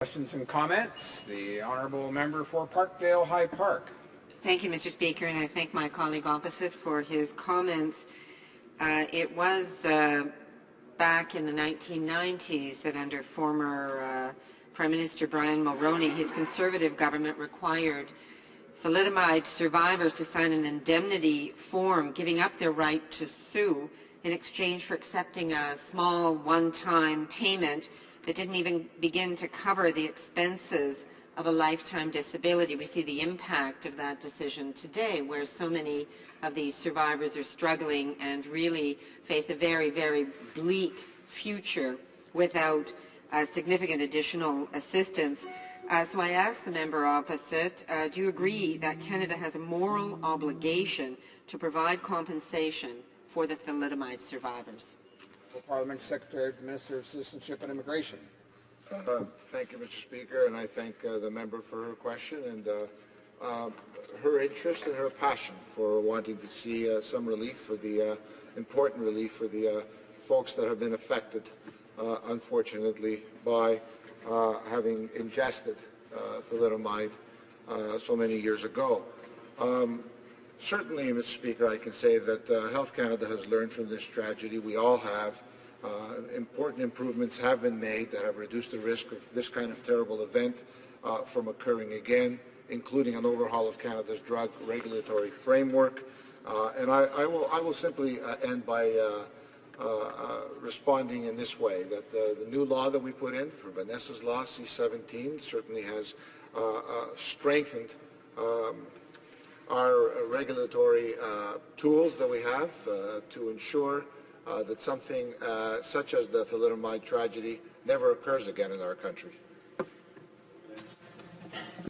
Questions and comments? The Honourable Member for Parkdale-High Park. Thank you, Mr. Speaker, and I thank my colleague opposite for his comments. It was back in the 1990s that under former Prime Minister Brian Mulroney, his Conservative government required thalidomide survivors to sign an indemnity form giving up their right to sue in exchange for accepting a small one-time payment that didn't even begin to cover the expenses of a lifetime disability. We see the impact of that decision today, where so many of these survivors are struggling and really face a very, very bleak future without significant additional assistance. So I ask the member opposite, do you agree that Canada has a moral obligation to provide compensation for the thalidomide survivors? Parliament Secretary to the Minister of Citizenship and Immigration. Thank you, Mr. Speaker, and I thank the member for her question and her interest and her passion for wanting to see some relief for the important relief for the folks that have been affected, unfortunately, by having ingested thalidomide so many years ago. Certainly, Mr. Speaker, I can say that Health Canada has learned from this tragedy. We all have. Important improvements have been made that have reduced the risk of this kind of terrible event from occurring again, including an overhaul of Canada's drug regulatory framework. And I will simply end by responding in this way, that the new law that we put in for Vanessa's law, C-17, certainly has strengthened our regulatory tools that we have to ensure that something such as the thalidomide tragedy never occurs again in our country.